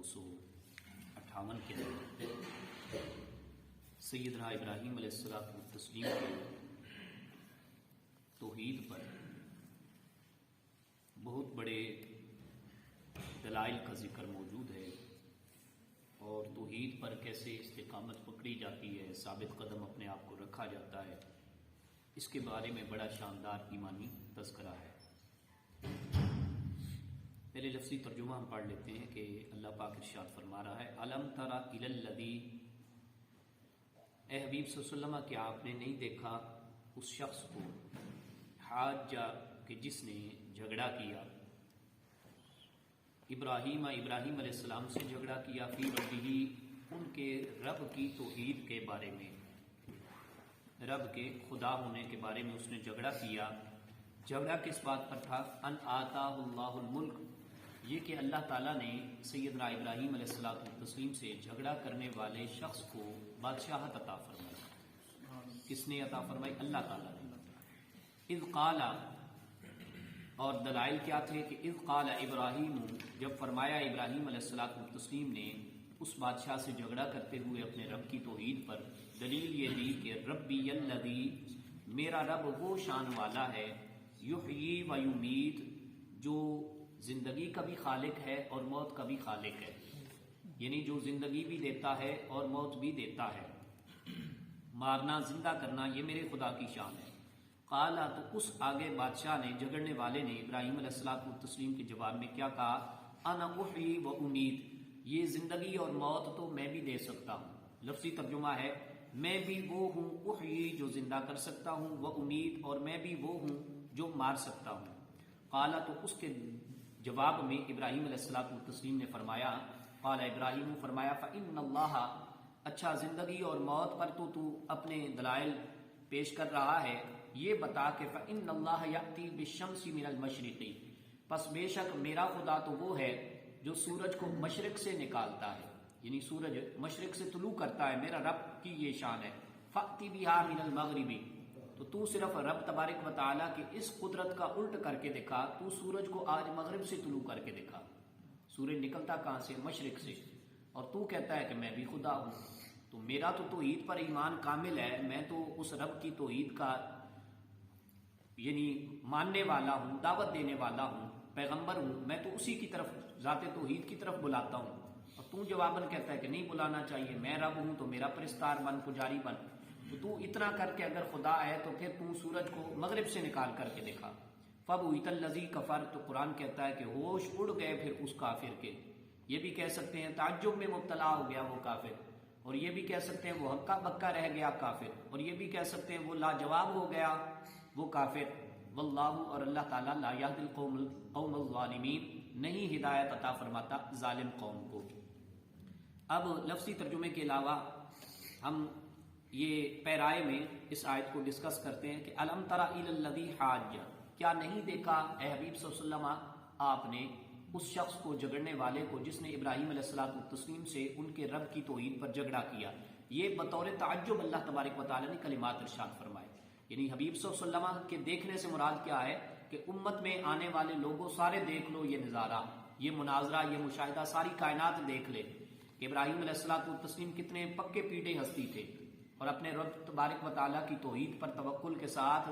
258 کے اندر سیدنا ابراہیم علیہ السلام کے توحید پر بہت بڑے دلائل کا ذکر موجود ہے، اور توحید پر کیسے استقامت پکڑی جاتی ہے، ثابت قدم اپنے آپ کو رکھا جاتا ہے، اس کے بارے میں بڑا شاندار ایمانی تذکرہ ہے۔ پہلے لفظی ترجمہ ہم پڑھ لیتے ہیں کہ اللہ پاک ارشاد فرما رہا ہے، الم تر الی الذی، اے حبیب صلی اللہ علیہ وسلم کیا آپ نے نہیں دیکھا اس شخص کو، حاج کہ جس نے جھگڑا کیا، ابراہیم علیہ السلام سے جھگڑا کیا، فی ربہ، ان کے رب کی توحید کے بارے میں، رب کے خدا ہونے کے بارے میں اس نے جھگڑا کیا۔ جھگڑا کس بات پر تھا؟ ان آتاہ اللہ الملک، یہ کہ اللہ تعالیٰ نے سیدنا ابراہیم علیہ السلام سے جھگڑا کرنے والے شخص کو بادشاہت عطا فرمائی۔ کس نے عطا فرمائی؟ اللہ تعالیٰ نے۔ اذ قال، اور دلائل کیا تھے کہ اذ قال ابراہیم، جب فرمایا ابراہیم علیہ السلام نے اس بادشاہ سے جھگڑا کرتے ہوئے اپنے رب کی توحید پر، دلیل یہ دی کہ ربی الذی، میرا رب وہ شان والا ہے، یحیی و یمیت، جو زندگی کا بھی خالق ہے اور موت کا بھی خالق ہے، یعنی جو زندگی بھی دیتا ہے اور موت بھی دیتا ہے، مارنا زندہ کرنا یہ میرے خدا کی شان ہے۔ قال، تو اس آگے بادشاہ نے، جھگڑنے والے نے ابراہیم علیہ السلام کے جواب میں کیا کہا؟ انا احیی و امیت، یہ زندگی اور موت تو میں بھی دے سکتا ہوں۔ لفظی ترجمہ ہے، میں بھی وہ ہوں، احیی جو زندہ کر سکتا ہوں، و امیت اور میں بھی وہ ہوں جو مار سکتا ہوں۔ قال، تو اس کے جواب میں ابراہیم علیہ السلام نے فرمایا، قال ابراہیم، فرمایا، فإن اللہ، اچھا زندگی اور موت پر تو اپنے دلائل پیش کر رہا ہے، یہ بتا کہ فإن اللہ یأتی بالشمس من المشرق، پس بے شک میرا خدا تو وہ ہے جو سورج کو مشرق سے نکالتا ہے، یعنی سورج مشرق سے طلوع کرتا ہے، میرا رب کی یہ شان ہے۔ فأتی بها من المغرب، تو صرف رب تبارک و تعالیٰ کی اس قدرت کا الٹ کر کے دکھا، تو سورج کو آج مغرب سے طلوع کر کے دکھا۔ سورج نکلتا کہاں سے؟ مشرق سے، اور تو کہتا ہے کہ میں بھی خدا ہوں۔ تو میرا تو توحید پر ایمان کامل ہے، میں تو اس رب کی توحید کا یعنی ماننے والا ہوں، دعوت دینے والا ہوں، پیغمبر ہوں، میں تو اسی کی طرف، ذات توحید کی طرف بلاتا ہوں، اور تو جواباً کہتا ہے کہ نہیں بلانا چاہیے، میں رب ہوں تو میرا پرستار بن، پجاری بن۔ تو اتنا کر کے اگر خدا ہے تو پھر تو سورج کو مغرب سے نکال کر کے دکھا۔ فَبُهِتَ الَّذِي كَفَرَ، تو قرآن کہتا ہے کہ ہوش اڑ گئے پھر اس کافر کے۔ یہ بھی کہہ سکتے ہیں تعجب میں مبتلا ہو گیا وہ کافر، اور یہ بھی کہہ سکتے ہیں وہ ہکا بکا رہ گیا کافر، اور یہ بھی کہہ سکتے ہیں وہ لاجواب ہو گیا وہ کافر۔ واللہ، اور اللہ تعالیٰ، لا یہدی القوم الظالمین، نہیں ہدایت عطا فرماتا ظالم قوم کو۔ اب لفظی ترجمے کے علاوہ ہم یہ پیرائے میں اس آیت کو ڈسکس کرتے ہیں کہ الم تر الی الذی حاج، کیا نہیں دیکھا اے حبیب صلی اللہ علیہ وسلم آپ نے اس شخص کو، جھگڑنے والے کو، جس نے ابراہیم علیہ السلام سے ان کے رب کی توحید پر جھگڑا کیا۔ یہ بطور تعجب اللہ تبارک و تعالی نے کلمات ارشاد فرمائے، یعنی حبیب صلی اللہ علیہ وسلم کے دیکھنے سے مراد کیا ہے کہ امت میں آنے والے لوگوں سارے دیکھ لو یہ نظارہ، یہ مناظرہ، یہ مشاہدہ، ساری کائنات دیکھ لے کہ ابراہیم علیہ السلام کتنے پکے پیٹے ہستی تھے، اور اپنے رب تبارک و تعالیٰ کی توحید پر توکل کے ساتھ،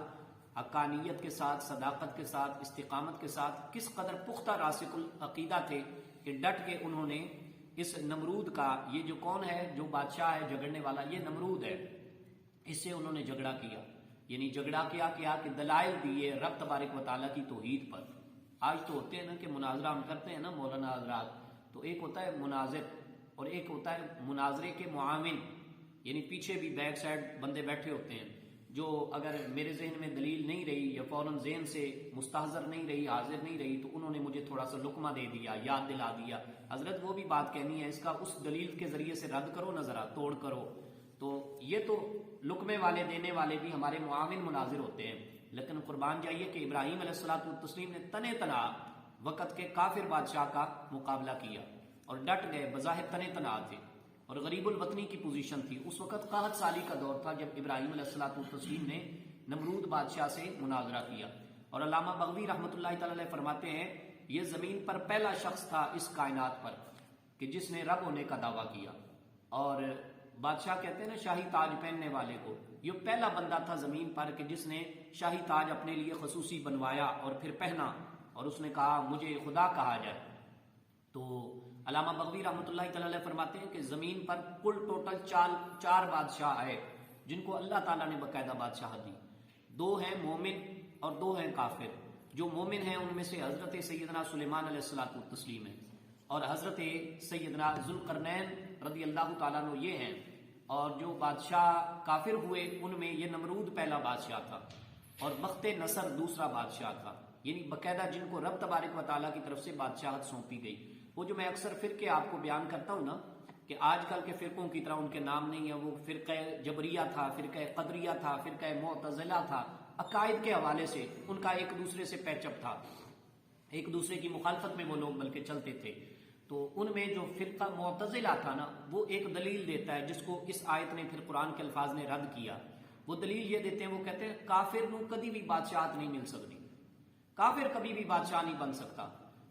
حقانیت کے ساتھ، صداقت کے ساتھ، استقامت کے ساتھ کس قدر پختہ راسخ العقیدہ تھے کہ ڈٹ کے انہوں نے اس نمرود کا، یہ جو کون ہے، جو بادشاہ ہے جھگڑنے والا، یہ نمرود ہے، اس سے انہوں نے جھگڑا کیا، یعنی جھگڑا کیا کہ دلائل دیے رب تبارک و تعالیٰ کی توحید پر۔ آج تو ہوتے ہیں نا کہ مناظرہ ہم کرتے ہیں نا مولانا حضرات، تو ایک ہوتا ہے مناظر اور ایک ہوتا ہے مناظرے کے معاون، یعنی پیچھے بھی بیک سائڈ بندے بیٹھے ہوتے ہیں، جو اگر میرے ذہن میں دلیل نہیں رہی یا فوراً ذہن سے مستحضر نہیں رہی، حاضر نہیں رہی، تو انہوں نے مجھے تھوڑا سا لقمہ دے دیا، یاد دلا دیا، حضرت وہ بھی بات کہنی ہے، اس کا اس دلیل کے ذریعے سے رد کرو، نظرہ توڑ کرو۔ تو یہ تو لقمے والے دینے والے بھی ہمارے معاون مناظر ہوتے ہیں، لیکن قربان جائیے کہ ابراہیم علیہ السلام نے تنے تنا وقت کے کافر بادشاہ کا مقابلہ کیا اور ڈٹ گئے، بظاہر تنے تنا تھے، اور غریب الوطنی کی پوزیشن تھی اس وقت، قحط سالی کا دور تھا جب ابراہیم علیہ السلام نے نمرود بادشاہ سے مناظرہ کیا۔ اور علامہ بغوی رحمۃ اللہ تعالی علیہ فرماتے ہیں یہ زمین پر پہلا شخص تھا اس کائنات پر کہ جس نے رب ہونے کا دعویٰ کیا، اور بادشاہ کہتے ہیں نا شاہی تاج پہننے والے کو، یہ پہلا بندہ تھا زمین پر کہ جس نے شاہی تاج اپنے لیے خصوصی بنوایا اور پھر پہنا، اور اس نے کہا مجھے خدا کہا جائے۔ تو علامہ بغوی رحمۃ اللہ تعالی علیہ فرماتے ہیں کہ زمین پر کل ٹوٹل چار بادشاہ آئے جن کو اللہ تعالیٰ نے باقاعدہ بادشاہت دی، 2 ہیں مومن اور 2 ہیں کافر۔ جو مومن ہیں ان میں سے حضرت سیدنا سلیمان علیہ الصلوۃ والتسلیم ہے، اور حضرت سیدنا ذوالقرنین رضی اللہ تعالیٰ عنہ یہ ہیں، اور جو بادشاہ کافر ہوئے ان میں یہ نمرود پہلا بادشاہ تھا اور بخت نصر دوسرا بادشاہ تھا، یعنی باقاعدہ جن کو رب تبارک و تعالیٰ کی طرف سے بادشاہت سونپی گئی۔ وہ جو میں اکثر فرقے آپ کو بیان کرتا ہوں نا کہ آج کل کے فرقوں کی طرح ان کے نام نہیں ہے، وہ فرقہ جبریہ تھا، فرقہ قدریہ تھا، فرقہ معتزلہ تھا، عقائد کے حوالے سے ان کا ایک دوسرے سے پیچ اپ تھا، ایک دوسرے کی مخالفت میں وہ لوگ بلکہ چلتے تھے۔ تو ان میں جو فرقہ معتزلہ تھا نا وہ ایک دلیل دیتا ہے جس کو اس آیت نے پھر قرآن کے الفاظ نے رد کیا۔ وہ دلیل یہ دیتے ہیں، وہ کہتے ہیں کافر نو کبھی بھی بادشاہت نہیں مل سکتی، کافر کبھی بھی بادشاہ نہیں بن سکتا۔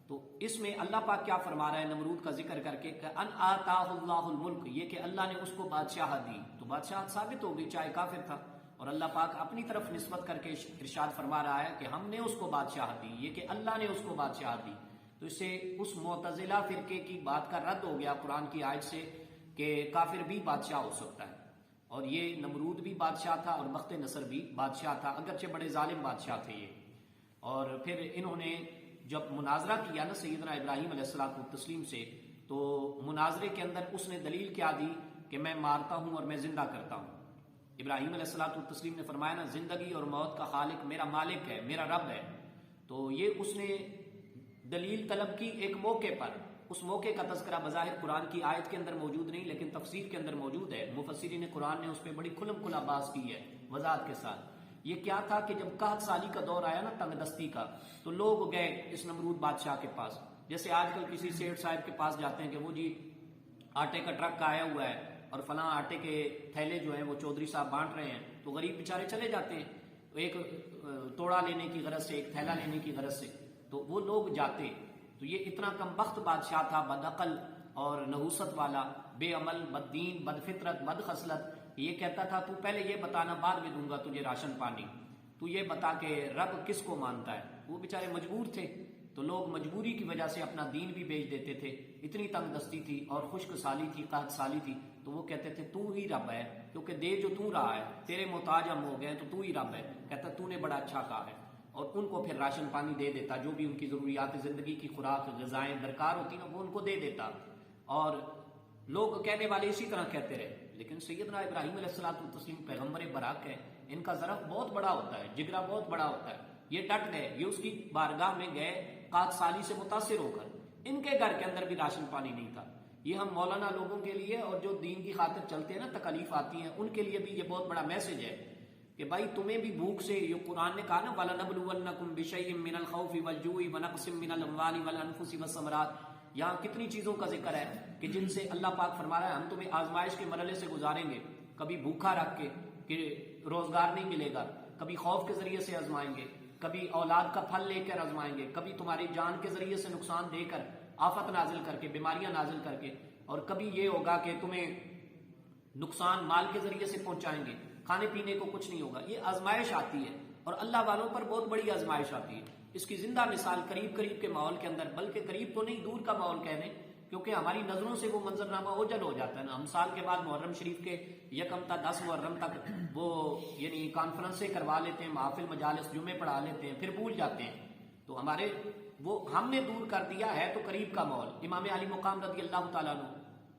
تو اس میں اللہ پاک کیا فرما رہا ہے نمرود کا ذکر کر کے کہ ان آتاہ اللہ الملک، یہ کہ اللہ نے اس کو بادشاہت دی، تو بادشاہت ثابت ہو گئی چاہے کافر تھا۔ اور اللہ پاک اپنی طرف نسبت کر کے ارشاد فرما رہا ہے کہ ہم نے اس کو بادشاہت دی، یہ کہ اللہ نے اس کو بادشاہت دی۔ تو اس سے اس معتزلہ فرقے کی بات کا رد ہو گیا قرآن کی آیت سے کہ کافر بھی بادشاہ ہو سکتا ہے، اور یہ نمرود بھی بادشاہ تھا اور بخت نصر بھی بادشاہ تھا، اگرچہ بڑے ظالم بادشاہ تھے یہ۔ اور پھر انہوں نے جب مناظرہ کیا نا سیدنا ابراہیم علیہ الصلوۃ والتسلیم سے، تو مناظرے کے اندر اس نے دلیل کیا دی کہ میں مارتا ہوں اور میں زندہ کرتا ہوں۔ ابراہیم علیہ الصلوۃ والتسلیم نے فرمایا نا زندگی اور موت کا خالق میرا مالک ہے، میرا رب ہے۔ تو یہ اس نے دلیل طلب کی ایک موقع پر، اس موقع کا تذکرہ بظاہر قرآن کی آیت کے اندر موجود نہیں لیکن تفسیر کے اندر موجود ہے، مفسرین قرآن نے اس پہ بڑی کھلم کھلا بحث کی ہے وضاحت کے ساتھ۔ یہ کیا تھا کہ جب 61 سالی کا دور آیا نا تنگ دستی کا، تو لوگ گئے اس نمرود بادشاہ کے پاس، جیسے آج کل کسی سیٹ صاحب کے پاس جاتے ہیں کہ وہ جی آٹے کا ٹرک آیا ہوا ہے اور فلاں آٹے کے تھیلے جو ہیں وہ چودھری صاحب بانٹ رہے ہیں، تو غریب بیچارے چلے جاتے ہیں ایک توڑا لینے کی غرض سے، ایک تھیلا لینے کی غرض سے، تو وہ لوگ جاتے۔ تو یہ اتنا کم بخت بادشاہ تھا، بد عقل اور نحوست والا، بے عمل، بد دین، بد فطرت، بد خصلت۔ یہ کہتا تھا تو پہلے یہ بتانا بعد میں دوں گا تجھے راشن پانی، تو یہ بتا کہ رب کس کو مانتا ہے۔ وہ بیچارے مجبور تھے، تو لوگ مجبوری کی وجہ سے اپنا دین بھی بیچ دیتے تھے، اتنی تنگ دستی تھی اور خشک سالی تھی، قحط سالی تھی، تو وہ کہتے تھے تو ہی رب ہے، کیونکہ دے جو تو رہا ہے، تیرے محتاج ہم ہو گئے تو ہی رب ہے۔ کہتا تو نے بڑا اچھا کہا ہے، اور ان کو پھر راشن پانی دے دیتا، جو بھی ان کی ضروریات زندگی کی خوراک غذائیں درکار ہوتی نا وہ ان کو دے دیتا، اور لوگ کہنے والے اسی طرح کہتے رہے۔ لیکن سیدنا ابراہیم علیہ الصلوۃ والتسلیم پیغمبر برحق ہے، ان کا ظرف بہت بڑا ہوتا ہے، جگرا بہت بڑا ہوتا ہے، یہ ڈٹ گئے، یہ اس کی بارگاہ میں گئے قحط سالی سے متاثر ہو کر۔ ان کے گھر کے اندر بھی راشن پانی نہیں تھا۔ یہ ہم مولانا لوگوں کے لیے اور جو دین کی خاطر چلتے ہیں نا، تکالیف آتی ہیں، ان کے لیے بھی یہ بہت بڑا میسج ہے کہ بھائی تمہیں بھی بھوک سے، یہ قرآن نے کہا نا وَلَنَبْلُوَنَّكُمْ بِشَيْءٍ مِّنَ الْخَوْفِ وَالْجُوعِ وَنَقْصٍ مِّنَ الْأَمْوَالِ وَالْأَنفُسِ وَالثَّمَرَاتِ، یہاں کتنی چیزوں کا ذکر ہے کہ جن سے اللہ پاک فرما رہا ہے ہم تمہیں آزمائش کے مرحلے سے گزاریں گے، کبھی بھوکا رکھ کے کہ روزگار نہیں ملے گا، کبھی خوف کے ذریعے سے آزمائیں گے، کبھی اولاد کا پھل لے کر آزمائیں گے، کبھی تمہاری جان کے ذریعے سے نقصان دے کر، آفت نازل کر کے، بیماریاں نازل کر کے، اور کبھی یہ ہوگا کہ تمہیں نقصان مال کے ذریعے سے پہنچائیں گے، کھانے پینے کو کچھ نہیں ہوگا۔ یہ آزمائش آتی ہے اور اللہ والوں پر بہت بڑی آزمائش آتی ہے۔ اس کی زندہ مثال قریب قریب کے ماحول کے اندر، بلکہ قریب تو نہیں دور کا ماحول کہہ دیں، کیونکہ ہماری نظروں سے وہ منظرنامہ اوجھل ہو جاتا ہے نا۔ ہم سال کے بعد محرم شریف کے 1 تا 10 محرم تک وہ یعنی کانفرنسیں کروا لیتے ہیں، محافل مجالس جمعے پڑھا لیتے ہیں، پھر بھول جاتے ہیں۔ تو ہمارے وہ ہم نے دور کر دیا ہے تو قریب کا ماحول۔ امام علی مقام رضی اللہ تعالیٰ عنہ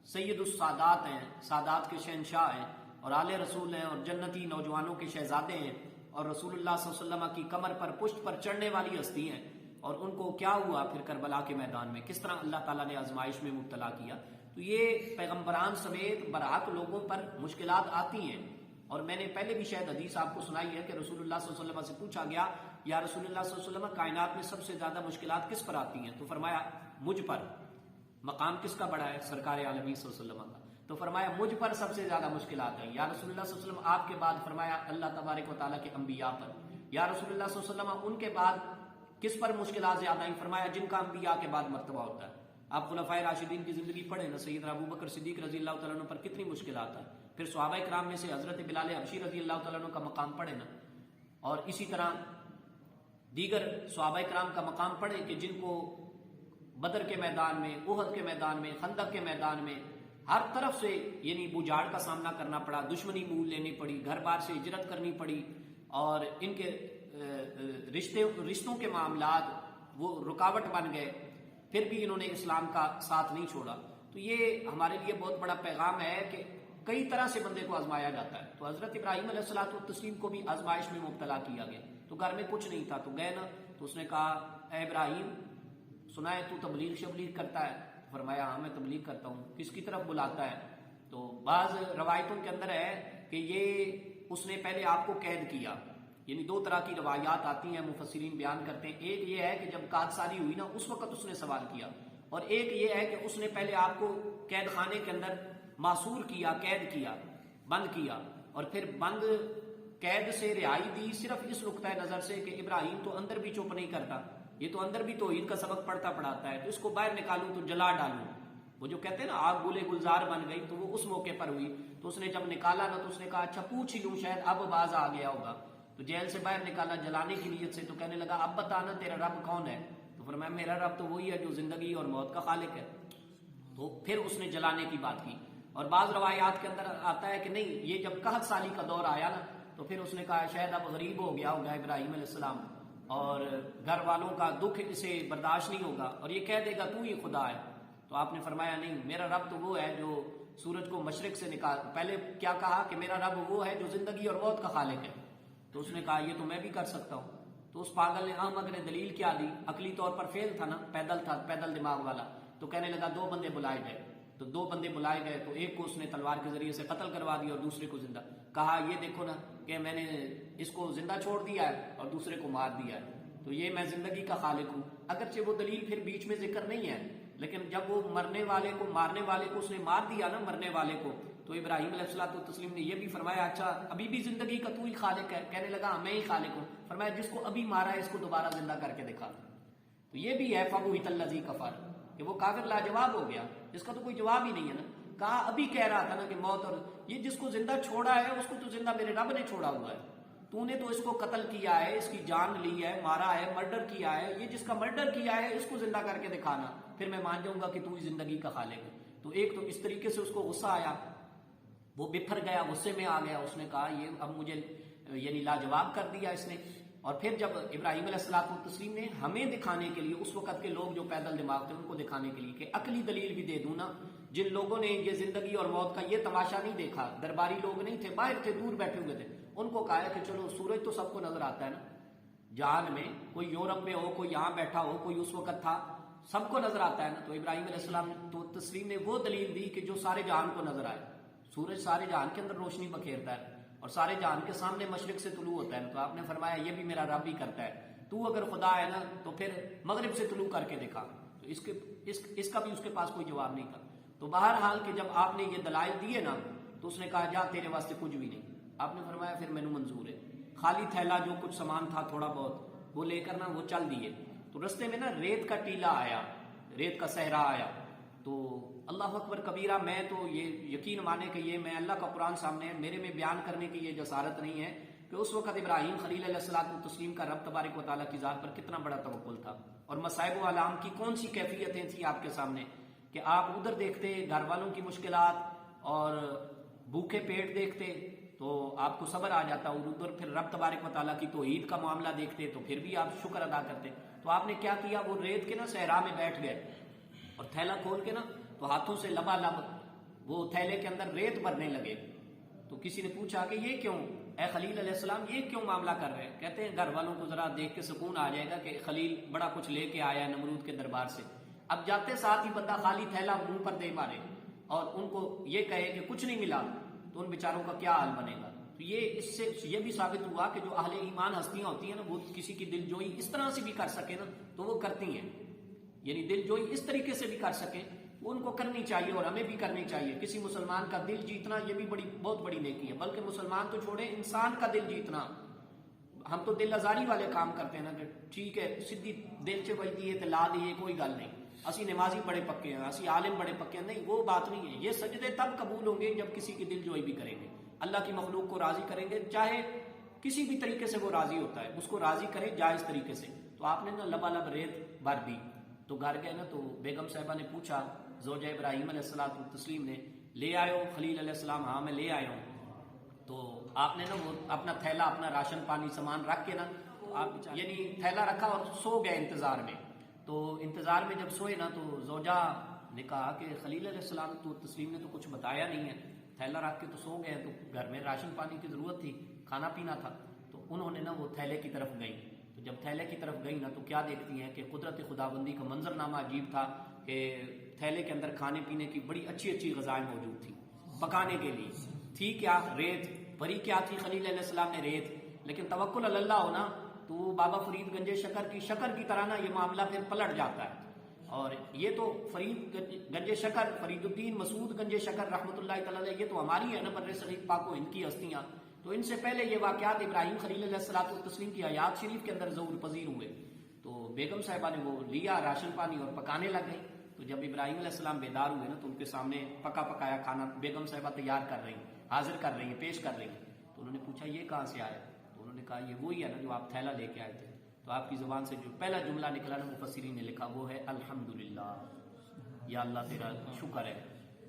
سید السادات ہیں، سادات کے شہنشاہ ہیں، اور آل رسول ہیں، اور جنتی نوجوانوں کے شہزادے ہیں، اور رسول اللہ صلی اللہ علیہ وسلم کی کمر پر پشت پر چڑھنے والی ہستی ہیں۔ اور ان کو کیا ہوا پھر کربلا کے میدان میں، کس طرح اللہ تعالیٰ نے آزمائش میں مبتلا کیا۔ تو یہ پیغمبران سمیت برحق لوگوں پر مشکلات آتی ہیں۔ اور میں نے پہلے بھی شاید حدیث آپ کو سنائی ہے کہ رسول اللہ صلی اللہ علیہ وسلم سے پوچھا گیا یا رسول اللہ صلی اللہ علیہ وسلم کائنات میں سب سے زیادہ مشکلات کس پر آتی ہیں؟ تو فرمایا مجھ پر۔ مقام کس کا بڑا ہے؟ سرکار عالمین صلی اللہ علیہ وسلم کا۔ تو فرمایا مجھ پر سب سے زیادہ مشکلات ہیں۔ یا رسول اللہ صلی اللہ علیہ وسلم آپ کے بعد؟ فرمایا اللہ تبارک و تعالیٰ کے انبیاء پر۔ یا رسول اللہ صلی اللہ علیہ وسلم ان کے بعد کس پر مشکلات زیادہ ہیں؟ فرمایا جن کا انبیاء کے بعد مرتبہ ہوتا ہے۔ آپ خلفائے راشدین کی زندگی پڑھیں نا، سیدنا ابو بکر صدیق رضی اللہ تعالیٰ عنہ پر کتنی مشکلات ہیں، پھر صحابہ کرام میں سے حضرت بلال حبشی رضی اللہ تعالیٰ عنہ کا مقام پڑھیں نا، اور اسی طرح دیگر صحابہ کرام کا مقام پڑھیں کہ جن کو بدر کے میدان میں، احد کے میدان میں، خندق کے میدان میں ہر طرف سے یعنی بجاڑ کا سامنا کرنا پڑا، دشمنی مول لینی پڑی، گھر بار سے ہجرت کرنی پڑی، اور ان کے رشتوں کے معاملات وہ رکاوٹ بن گئے، پھر بھی انہوں نے اسلام کا ساتھ نہیں چھوڑا۔ تو یہ ہمارے لیے بہت بڑا پیغام ہے کہ کئی طرح سے بندے کو آزمایا جاتا ہے۔ تو حضرت ابراہیم علیہ الصلوۃ والتسلیم کو بھی آزمائش میں مبتلا کیا گیا، تو گھر میں کچھ نہیں تھا، تو گئے نا، تو اس نے کہا اے ابراہیم سنا ہے تو تبلیغ شبلیغ کرتا ہے؟ فرمایا ہاں میں تبلیغ کرتا ہوں۔ کس کی طرف بلاتا ہے؟ تو بعض روایتوں کے اندر ہے کہ یہ اس نے پہلے آپ کو قید کیا، یعنی دو طرح کی روایات آتی ہیں، مفسرین بیان کرتے ہیں۔ ایک یہ ہے کہ جب قاد سالی ہوئی نا اس وقت اس نے سوال کیا، اور ایک یہ ہے کہ اس نے پہلے آپ کو قید خانے کے اندر معصور کیا، قید کیا، بند کیا، اور پھر بند قید سے رہائی دی صرف اس نقطۂ نظر سے کہ ابراہیم تو اندر بھی چپ نہیں کرتا، یہ تو اندر بھی توحید کا سبق پڑھتا پڑھاتا ہے، تو اس کو باہر نکالوں تو جلا ڈالوں۔ وہ جو کہتے ہیں نا آگ گولے گلزار بن گئی، تو وہ اس موقع پر ہوئی۔ تو اس نے جب نکالا نا تو اس نے کہا اچھا پوچھ ہی لوں، شاید اب باز آ گیا ہوگا۔ تو جیل سے باہر نکالا جلانے کی نیت سے، تو کہنے لگا اب بتانا تیرا رب کون ہے؟ تو فرمایا میرا رب تو وہی ہے جو زندگی اور موت کا خالق ہے۔ تو پھر اس نے جلانے کی بات کی۔ اور بعض روایات کے اندر آتا ہے کہ نہیں، یہ جب قحط سالی کا دور آیا نا تو پھر اس نے کہا شاید اب غریب ہو گیا ہوگا ابراہیم علیہ السلام، اور گھر والوں کا دکھ اسے برداشت نہیں ہوگا، اور یہ کہہ دے گا تو ہی خدا ہے۔ تو آپ نے فرمایا نہیں، میرا رب تو وہ ہے جو سورج کو مشرق سے نکال، پہلے کیا کہا کہ میرا رب وہ ہے جو زندگی اور موت کا خالق ہے۔ تو اس نے کہا یہ تو میں بھی کر سکتا ہوں۔ تو اس پاگل نے احمق نے دلیل کیا دی، عقلی طور پر فیل تھا نا، پیدل تھا، پیدل دماغ والا، تو کہنے لگا دو بندے بلائے گئے۔ تو دو بندے بلائے گئے، تو ایک کو اس نے تلوار کے ذریعے سے قتل کروا دیا اور دوسرے کو زندہ۔ کہا یہ دیکھو نا کہ میں نے اس کو زندہ چھوڑ دیا ہے اور دوسرے کو مار دیا ہے، تو یہ میں زندگی کا خالق ہوں۔ اگرچہ وہ دلیل پھر بیچ میں ذکر نہیں ہے، لیکن جب وہ مرنے والے کو، مارنے والے کو اس نے مار دیا نا، مرنے والے کو، تو ابراہیم علیہ الصلوۃ والتسلیم نے یہ بھی فرمایا اچھا ابھی بھی زندگی کا تو ہی خالق ہے؟ کہنے لگا میں ہی خالق ہوں۔ فرمایا جس کو ابھی مارا ہے اس کو دوبارہ زندہ کر کے دکھا۔ تو یہ بھی ہے فَبُهِتَ الَّذِي كَفَرَ، کہ وہ کافر لاجواب ہو گیا، اس کا تو کوئی جواب ہی نہیں ہے نا۔ کہا ابھی کہہ رہا تھا نا کہ موت، اور یہ جس کو زندہ چھوڑا ہے اس کو تو زندہ میرے رب نے چھوڑا ہوا ہے، تو نے تو اس کو قتل کیا ہے، اس کی جان لی ہے، مارا ہے، مرڈر کیا ہے، یہ جس کا مرڈر کیا ہے اس کو زندہ کر کے دکھانا، پھر میں مان جاؤں گا کہ تو ہی زندگی کا خالق ہے۔ تو ایک تو اس طریقے سے اس کو غصہ آیا، وہ بفر گیا، غصے میں آ گیا، اس نے کہا یہ اب مجھے یعنی لاجواب کر دیا اس نے۔ اور پھر جب ابراہیم علیہ الصلوۃ والتسلیم نے ہمیں دکھانے کے لیے، اس وقت کے لوگ جو پیدل دماغ تھے ان کو دکھانے کے لیے کہ عقلی دلیل بھی دے دوں نا، جن لوگوں نے یہ زندگی اور موت کا یہ تماشا نہیں دیکھا، درباری لوگ نہیں تھے، باہر تھے، دور بیٹھے ہوئے تھے، ان کو کہا کہ چلو سورج تو سب کو نظر آتا ہے نا، جہان میں کوئی یورپ میں ہو، کوئی یہاں بیٹھا ہو، کوئی اس وقت تھا، سب کو نظر آتا ہے نا۔ تو ابراہیم علیہ السلام تو تسلیم نے وہ دلیل دی کہ جو سارے جہان کو نظر آئے، سورج سارے جہان کے اندر روشنی بکھیرتا ہے اور سارے جہان کے سامنے مشرق سے طلوع ہوتا ہے۔ تو آپ نے فرمایا یہ بھی میرا رب ہی کرتا ہے، تو اگر خدا ہے نا تو پھر مغرب سے طلوع کر کے دکھا۔ تو اس کا بھی اس کے پاس کوئی جواب نہیں تھا۔ تو بہرحال کہ جب آپ نے یہ دلائل دیے نا تو اس نے کہا جا تیرے واسطے کچھ بھی نہیں۔ آپ نے فرمایا پھر مینوں منظور ہے۔ خالی تھیلا جو کچھ سامان تھا تھوڑا بہت وہ لے کر نا وہ چل دیے۔ تو رستے میں نا ریت کا ٹیلا آیا، ریت کا صحرا آیا، تو اللہ اکبر کبیرہ، میں تو یہ یقین مانے کہ یہ میں اللہ کا قرآن سامنے ہے، میرے میں بیان کرنے کی یہ جسارت نہیں ہے کہ اس وقت ابراہیم خلیل علیہ الصلوۃ والتسلیم کا رب تبارک و تعالیٰ کی ذات پر کتنا بڑا توکل تھا، اور مصائب و آلام کی کون سی کیفیتیں تھیں آپ کے سامنے کہ آپ ادھر دیکھتے گھر والوں کی مشکلات اور بھوکے پیٹ دیکھتے تو آپ کو صبر آ جاتا، اور ادھر پھر رب تبارک و تعالیٰ کی توحید کا معاملہ دیکھتے تو پھر بھی آپ شکر ادا کرتے۔ تو آپ نے کیا کیا، وہ ریت کے نا صحرا میں بیٹھ گئے اور تھیلا کھول کے نا تو ہاتھوں سے لبالب وہ تھیلے کے اندر ریت بھرنے لگے۔ تو کسی نے پوچھا کہ یہ کیوں اے خلیل علیہ السلام، یہ کیوں معاملہ کر رہے ہیں؟ کہتے ہیں گھر والوں کو ذرا دیکھ کے سکون آ جائے گا کہ خلیل بڑا کچھ لے کے آیا ہے نمرود کے دربار سے۔ اب جاتے ساتھ ہی بندہ خالی تھیلا منہ پر دے مارے اور ان کو یہ کہے کہ کچھ نہیں ملا تو ان بیچاروں کا کیا حال بنے گا۔ تو یہ اس سے یہ بھی ثابت ہوا کہ جو اہل ایمان ہستیاں ہوتی ہیں نا وہ کسی کی دل جوئی اس طرح سے بھی کر سکے نا تو وہ کرتی ہیں، یعنی دل جوئی اس طریقے سے بھی کر سکے وہ ان کو کرنی چاہیے اور ہمیں بھی کرنی چاہیے۔ کسی مسلمان کا دل جیتنا یہ بھی بہت بڑی نیکی ہے، بلکہ مسلمان تو چھوڑے انسان کا دل جیتنا ہم تو دل آزاری والے کام کرتے ہیں نا کہ ٹھیک ہے سیدھی دل سے بجتی ہے تو لا لیے کوئی گل نہیں، اسی نمازی بڑے پکے ہیں، اسی عالم بڑے پکے ہیں، نہیں وہ بات نہیں ہے۔ یہ سجدے تب قبول ہوں گے جب کسی کی دل جوئی بھی کریں گے، اللہ کی مخلوق کو راضی کریں گے، چاہے کسی بھی طریقے سے وہ راضی ہوتا ہے اس کو راضی کریں جائز طریقے سے۔ تو آپ نے نا لبالب ریت بھر دی تو گھر گئے نا، تو بیگم صاحبہ نے پوچھا زوجہ ابراہیم علیہ السلام تسلیم نے، لے آئے ہو خلیل علیہ السلام؟ ہاں میں لے آیا ہوں۔ تو آپ نے نا وہ اپنا تھیلا اپنا راشن پانی سامان رکھ کے نا آپ یعنی تھیلا رکھا اور سو گئے انتظار میں۔ تو انتظار میں جب سوئے نا تو زوجہ نے کہا کہ خلیل علیہ السلام تو تسلیم نے تو کچھ بتایا نہیں ہے، تھیلا رکھ کے تو سو گئے، تو گھر میں راشن پانی کی ضرورت تھی، کھانا پینا تھا۔ تو انہوں نے نا وہ تھیلے کی طرف گئی، تو جب تھیلے کی طرف گئی نا تو کیا دیکھتی ہیں کہ قدرت خداوندی کا منظرنامہ عجیب تھا کہ تھیلے کے اندر کھانے پینے کی بڑی اچھی اچھی غذائیں موجود تھیں پکانے کے لیے۔ تھی کیا؟ ریت بھری کیا تھی خلیل علیہ السلام نے؟ ریت۔ لیکن توکل علی اللہ ہونا تو بابا فرید گنج شکر کی طرح نا یہ معاملہ پھر پلٹ جاتا ہے۔ اور یہ تو فرید گنج شکر، فرید الدین مسعود گنج شکر رحمۃ اللہ تعالی علیہ، یہ تو ہماری ہے نا بر صغیر پاک و ہند کی ہستیاں، تو ان سے پہلے یہ واقعات ابراہیم خلیل علیہ الصلوۃ والتسلیم کی آیات شریف کے اندر ظہور پذیر ہوئے۔ تو بیگم صاحبہ نے وہ لیا راشن پانی اور پکانے لگ گئی۔ تو جب ابراہیم علیہ السلام بیدار ہوئے نا تو ان کے سامنے پکا پکایا کھانا بیگم صاحبہ تیار کر رہی ہیں، حاضر کر رہی ہیں، پیش کر رہی ہیں۔ تو انہوں نے پوچھا یہ کہاں سے آیا؟ تو انہوں نے کہا یہ وہی ہے نا جو آپ تھیلا لے کے آئے تھے۔ تو آپ کی زبان سے جو پہلا جملہ نکلا نا مفسرین نے لکھا وہ ہے الحمدللہ، یا اللہ تیرا شکر ہے۔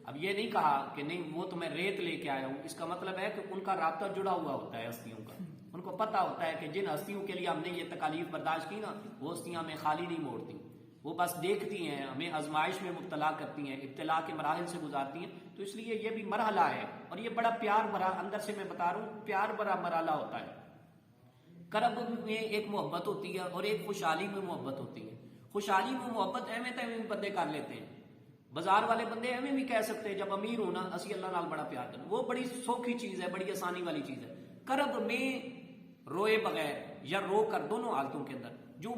اب یہ نہیں کہا کہ نہیں وہ تو میں ریت لے کے آیا ہوں، اس کا مطلب ہے کہ ان کا رابطہ جڑا ہوا ہوتا ہے ہستیوں کا، ان کو پتہ ہوتا ہے کہ جن ہستیوں کے لیے ہم نے یہ تکالیف برداشت کی نا وہ ہستیاں ہمیں خالی نہیں موڑتی، وہ بس دیکھتی ہیں، ہمیں آزمائش میں مبتلا کرتی ہیں، ابتلا کے مراحل سے گزارتی ہیں۔ تو اس لیے یہ بھی مرحلہ ہے، اور یہ بڑا پیار بھرا، اندر سے میں بتا رہا ہوں پیار بھرا مرحلہ ہوتا ہے۔ کرب میں ایک محبت ہوتی ہے اور ایک خوشحالی میں محبت ہوتی ہے۔ خوشحالی میں محبت ایویں تیویں بندے کر لیتے ہیں، بازار والے بندے ایویں بھی کہہ سکتے ہیں جب امیر ہونا اسی اللہ نال بڑا پیار کرنا، وہ بڑی سوکھی چیز ہے، بڑی آسانی والی چیز ہے۔ کرب میں روئے بغیر یا رو کر، دونوں حالتوں کے اندر جو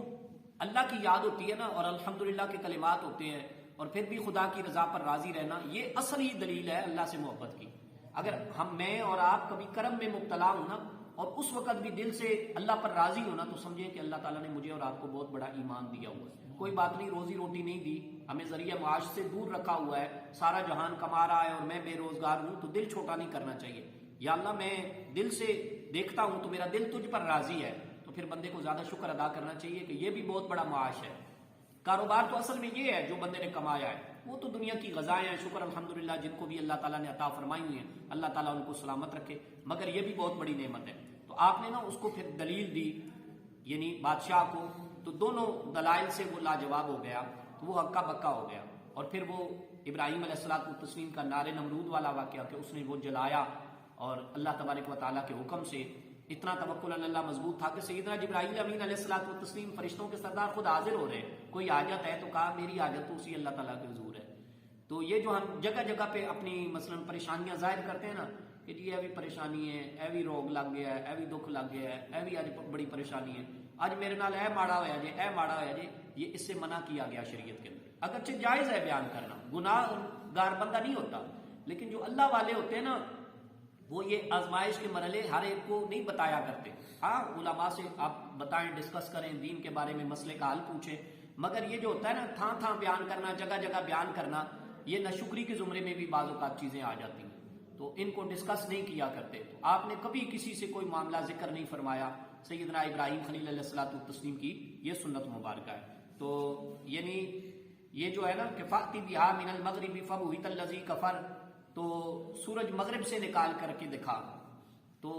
اللہ کی یاد ہوتی ہے نا اور الحمدللہ کے کلمات ہوتے ہیں اور پھر بھی خدا کی رضا پر راضی رہنا، یہ اصل ہی دلیل ہے اللہ سے محبت کی۔ اگر میں اور آپ کبھی کرم میں مبتلا ہوں نا اور اس وقت بھی دل سے اللہ پر راضی ہونا تو سمجھیں کہ اللہ تعالیٰ نے مجھے اور آپ کو بہت بڑا ایمان دیا ہوا ہے۔ کوئی بات نہیں، روزی روٹی نہیں دی، ہمیں ذریعہ معاش سے دور رکھا ہوا ہے، سارا جہان کما رہا ہے اور میں بے روزگار ہوں، تو دل چھوٹا نہیں کرنا چاہیے۔ یا اللہ میں دل سے دیکھتا ہوں تو میرا دل تجھ پر راضی ہے، تو پھر بندے کو زیادہ شکر ادا کرنا چاہیے کہ یہ بھی بہت بڑا معاش ہے۔ کاروبار تو اصل میں یہ ہے جو بندے نے کمایا ہے، وہ تو دنیا کی غذائیں ہیں، شکر الحمدللہ جن کو بھی اللہ تعالیٰ نے عطا فرمائی ہوئی ہیں، اللہ تعالیٰ ان کو سلامت رکھے، مگر یہ بھی بہت بڑی نعمت ہے۔ تو آپ نے نا اس کو پھر دلیل دی، یعنی بادشاہ کو، تو دونوں دلائل سے وہ لاجواب ہو گیا، تو وہ ہکا بکا ہو گیا۔ اور پھر وہ ابراہیم علیہ الصلوۃ والتسلیم کا نار نمرود والا واقعہ کہ اس نے وہ جلایا، اور اللہ تبارک و تعالیٰ کے حکم سے اتنا توکل اللہ مضبوط تھا کہ سیدنا جبرائیل امین علیہ الصلوۃ والتسلیم فرشتوں کے سردار خود حاضر ہو رہے ہیں، کوئی حاجت ہے تو کہا میری حاجت تو اسی اللہ تعالیٰ کے حضور ہے۔ تو یہ جو ہم جگہ جگہ پہ اپنی مثلاً پریشانیاں ظاہر کرتے ہیں نا کہ جی اے بھی پریشانی ہے، اے بھی روگ لگ گیا ہے، اے بھی دکھ لگ گیا ہے، اے بھی آج بڑی پریشانی ہے، آج میرے نال اے ماڑا ہوا جے، اے ماڑا ہوا جے، یہ اس سے منع کیا گیا شریعت کے اندر۔ اگرچہ جائز ہے بیان کرنا، گناہ گار بندہ نہیں ہوتا، لیکن جو اللہ والے ہوتے ہیں نا وہ یہ آزمائش کے مرحلے ہر ایک کو نہیں بتایا کرتے۔ ہاں علماء سے آپ بتائیں، ڈسکس کریں، دین کے بارے میں مسئلے کا حل پوچھیں، مگر یہ جو ہوتا ہے نا تھاں تھاں بیان کرنا، جگہ جگہ بیان کرنا، یہ ناشکری کے زمرے میں بھی بعض اوقات چیزیں آ جاتی ہیں، تو ان کو ڈسکس نہیں کیا کرتے۔ تو آپ نے کبھی کسی سے کوئی معاملہ ذکر نہیں فرمایا۔ سیدنا ابراہیم خلیل علیہ الصلوۃ والتسلیم کی یہ سنت مبارکہ ہے۔ تو یعنی یہ جو ہے نا کہ فاتی بہا من المغرب فبہت الذی کفر، تو سورج مغرب سے نکال کر کے دکھا، تو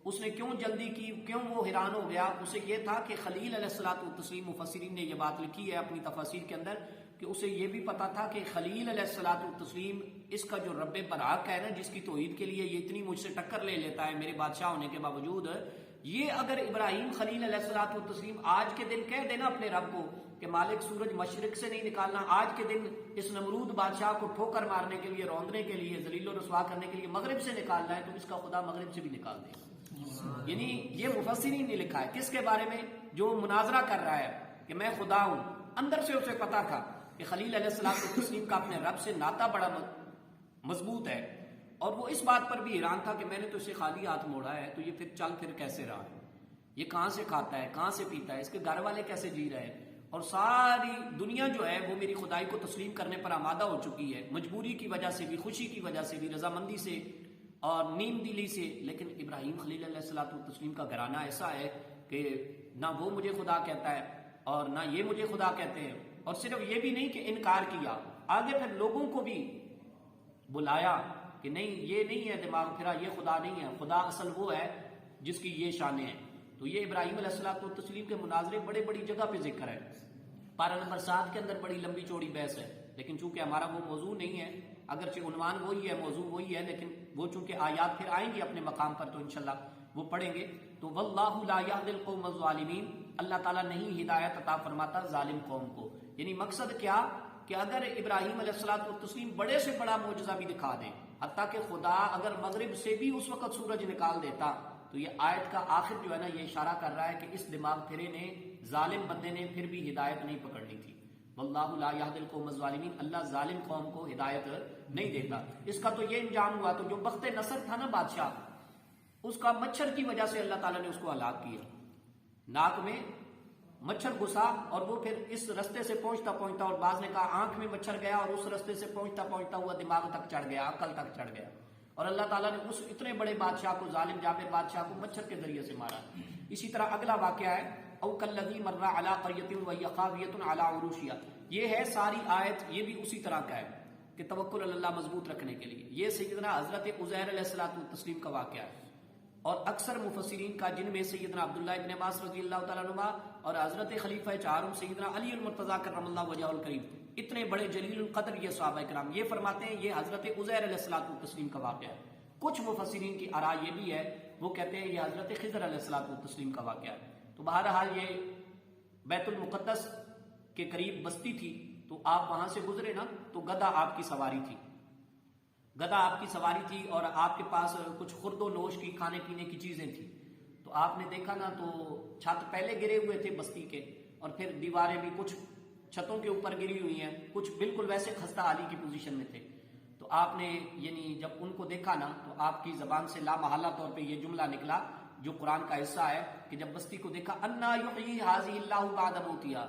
اس نے کیوں جلدی کی، کیوں وہ حیران ہو گیا؟ اسے یہ تھا کہ خلیل علیہ الصلوۃ والتسلیم، مفسرین نے یہ بات لکھی ہے اپنی تفاسیر کے اندر کہ اسے یہ بھی پتا تھا کہ خلیل علیہ الصلوۃ والتسلیم اس کا جو رب برحق ہے نا، جس کی توحید کے لیے یہ اتنی مجھ سے ٹکر لے لیتا ہے میرے بادشاہ ہونے کے باوجود، یہ اگر ابراہیم خلیل علیہ الصلوۃ والتسلیم آج کے دن کہہ دینا اپنے رب کو کہ مالک سورج مشرق سے نہیں نکالنا، آج کے دن اس نمرود بادشاہ کو ٹھوکر مارنے کے لیے، روندنے کے لیے، ذلیل و رسوا کرنے کے لیے مغرب سے نکالنا ہے، تو اس کا خدا مغرب سے بھی نکال دے گا۔ یعنی یہ مفسرین نے لکھا ہے کس کے بارے میں؟ جو مناظرہ کر رہا ہے کہ میں خدا ہوں، اندر سے اسے پتا تھا کہ خلیل علیہ الصلوۃ والتسلیم کا اپنے رب سے ناتا بڑا مضبوط ہے، اور وہ اس بات پر بھی حیران تھا کہ میں نے تو اسے خالی ہاتھ موڑا ہے، تو یہ پھر چل پھر کیسے رہا ہے۔ یہ کہاں سے کھاتا ہے، کہاں سے پیتا ہے، اس کے گھر والے کیسے جی رہے ہیں، اور ساری دنیا جو ہے وہ میری خدائی کو تسلیم کرنے پر آمادہ ہو چکی ہے، مجبوری کی وجہ سے بھی، خوشی کی وجہ سے بھی، رضامندی سے اور نیم دلی سے. لیکن ابراہیم خلیل علیہ الصلوۃ والتسلیم کا گھرانہ ایسا ہے کہ نہ وہ مجھے خدا کہتا ہے اور نہ یہ مجھے خدا کہتے ہیں. اور صرف یہ بھی نہیں کہ انکار کیا، آگے پھر لوگوں کو بھی بلایا کہ نہیں، یہ نہیں ہے دماغ پھرا، یہ خدا نہیں ہے، خدا اصل وہ ہے جس کی یہ شانیں ہیں. تو یہ ابراہیم علیہ الصلوۃ والتسلیم کے مناظرے بڑے بڑی جگہ پہ ذکر ہے. پارہ نمبر 7 کے اندر بڑی لمبی چوڑی بحث ہے، لیکن چونکہ ہمارا وہ موضوع نہیں ہے، اگرچہ عنوان وہی ہے، موضوع وہی ہے، لیکن وہ چونکہ آیات پھر آئیں گی اپنے مقام پر تو انشاءاللہ وہ پڑھیں گے. تو واللہ لا یہدی القوم الظالمین، اللہ تعالیٰ نہیں ہدایت عطا فرماتا ظالم قوم کو. یعنی مقصد کیا کہ اگر ابراہیم علیہ الصلوۃ والتسلیم بڑے سے بڑا معجزہ بھی دکھا دیں، حتیٰ کہ خدا اگر مغرب سے بھی اس وقت سورج نکال دیتا، تو یہ آیت کا آخر جو ہے نا یہ اشارہ کر رہا ہے کہ اس دماغ پھرے نے، ظالم بندے نے پھر بھی ہدایت نہیں پکڑنی تھی. واللہ لا یہدی القوم الظالمین، اللہ ظالم قوم کو ہدایت نہیں دیتا. اس کا تو یہ انجام ہوا، تو جو بخت نصر تھا نا بادشاہ، اس کا مچھر کی وجہ سے اللہ تعالیٰ نے اس کو ہلاک کیا. ناک میں مچھر گھسا اور وہ پھر اس رستے سے پہنچتا پہنچتا، اور بعض نے کہا آنکھ میں مچھر گیا اور اس رستے سے پہنچتا پہنچتا ہوا دماغ تک چڑھ گیا، عقل تک چڑھ گیا، اور اللہ تعالیٰ نے اس اتنے بڑے بادشاہ کو، ظالم جابر بادشاہ کو مچھر کے ذریعے سے مارا. اسی طرح اگلا واقعہ ہے او کالذی مر علی قریۃ وہی خاویۃ علی عروشہا. یہ ہے ساری آیت، یہ بھی اسی طرح کا ہے کہ توکل اللہ مضبوط رکھنے کے لیے. یہ سیدنا حضرت عزیر علیہ الصلوۃ والتسلیم کا واقعہ ہے، اور اکثر مفسرین کا، جن میں سیدنا عبداللہ ابن عباس رضی اللہ تعالیٰ عنہ اور حضرت خلیفہ چہارم سیدنا علی المرتضیٰ کرم اللہ وجہہ الکریم، اتنے بڑے جلیل القدر یہ صحابہ کرام، یہ فرماتے ہیں یہ حضرت عزیر علیہ الصلوۃ والتسلیم کا واقعہ ہے. کچھ مفسرین کی آراء یہ بھی ہے، وہ کہتے ہیں یہ حضرت خضر علیہ الصلوۃ والتسلیم کا واقعہ ہے. تو بہرحال یہ بیت المقدس کے قریب بستی تھی، تو آپ وہاں سے گزرے نا تو گدھا آپ کی سواری تھی، گدھا آپ کی سواری تھی، اور آپ کے پاس کچھ خرد و نوش کی، کھانے پینے کی چیزیں تھی. تو آپ نے دیکھا نا تو چھت پہلے گرے ہوئے تھے بستی کے، اور پھر دیواریں بھی کچھ چھتوں کے اوپر گری ہوئی ہیں، کچھ بالکل ویسے خستہ حالی کی پوزیشن میں تھے. تو آپ نے یعنی جب ان کو دیکھا نا تو آپ کی زبان سے لامحالہ طور پہ یہ جملہ نکلا جو قرآن کا حصہ ہے کہ جب بستی کو دیکھا، انا یحیی ھذہ اللہ بعد موتہا،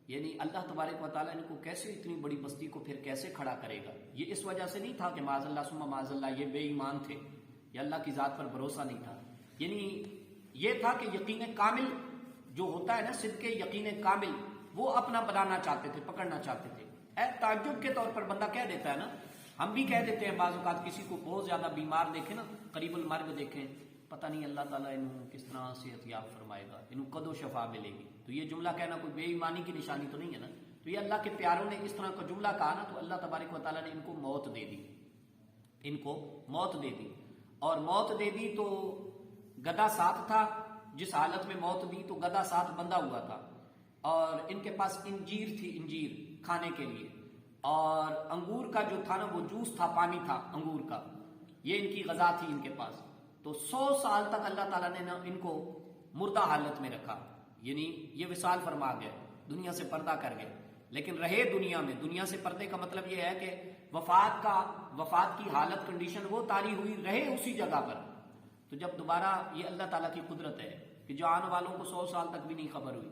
یعنی اللہ تبارک و تعالیٰ ان کو کیسے اتنی بڑی بستی کو پھر کیسے کھڑا کرے گا. یہ اس وجہ سے نہیں تھا کہ معاذ اللہ ثم معاذ اللہ یہ بے ایمان تھے یا اللہ کی ذات پر بھروسہ نہیں تھا، یعنی یہ تھا کہ یقین کامل جو ہوتا ہے نا، صدق یقین کامل، وہ اپنا بنانا چاہتے تھے، پکڑنا چاہتے تھے. تعجب کے طور پر بندہ کہہ دیتا ہے نا، ہم بھی کہہ دیتے ہیں بعض اوقات کسی کو بہت زیادہ بیمار دیکھیں نا، قریب المرگ دیکھیں، پتہ نہیں اللہ تعالیٰ انہوں کس طرح صحت یاب فرمائے گا، انہوں کدو شفا ملے گی. تو یہ جملہ کہنا کوئی بے ایمانی کی نشانی تو نہیں ہے نا. تو یہ اللہ کے پیاروں نے اس طرح کا جملہ کہا نا، تو اللہ تبارک و تعالیٰ نے ان کو موت دے دی، ان کو موت دے دی. اور موت دے دی تو گدھا ساتھ تھا، جس حالت میں موت دی تو گدھا ساتھ بندھا ہوا تھا، اور ان کے پاس انجیر تھی، انجیر کھانے کے لیے، اور انگور کا جو تھا نا وہ جوس تھا، پانی تھا انگور کا، یہ ان کی غذا تھی ان کے پاس. تو 100 سال تک اللہ تعالیٰ نے ان کو مردہ حالت میں رکھا، یعنی یہ وصال فرما گئے، دنیا سے پردہ کر گئے، لیکن رہے دنیا میں. دنیا سے پردے کا مطلب یہ ہے کہ وفات کی حالت، کنڈیشن وہ طاری ہوئی، رہے اسی جگہ پر. تو جب دوبارہ، یہ اللہ تعالیٰ کی قدرت ہے کہ جو آنے والوں کو 100 سال تک بھی نہیں خبر ہوئی،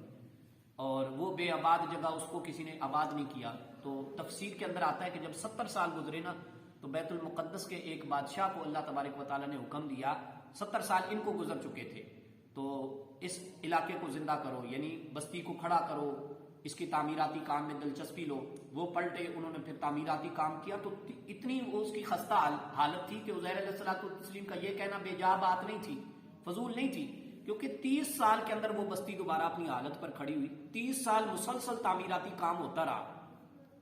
اور وہ بے آباد جگہ اس کو کسی نے آباد نہیں کیا. تو تفسیر کے اندر آتا ہے کہ جب 70 سال گزرے نا تو بیت المقدس کے ایک بادشاہ کو اللہ تبارک و تعالیٰ نے حکم دیا، 70 سال ان کو گزر چکے تھے، تو اس علاقے کو زندہ کرو، یعنی بستی کو کھڑا کرو، اس کی تعمیراتی کام میں دلچسپی لو. وہ پلٹے، انہوں نے پھر تعمیراتی کام کیا. تو اتنی اس کی خستہ حالت تھی کہ عزیر علیہ الصلوۃ والتسلیم کا یہ کہنا بے جا بات نہیں تھی، فضول نہیں تھی، کیونکہ 30 سال کے اندر وہ بستی دوبارہ اپنی حالت پر کھڑی ہوئی. 30 سال مسلسل تعمیراتی کام ہوتا رہا،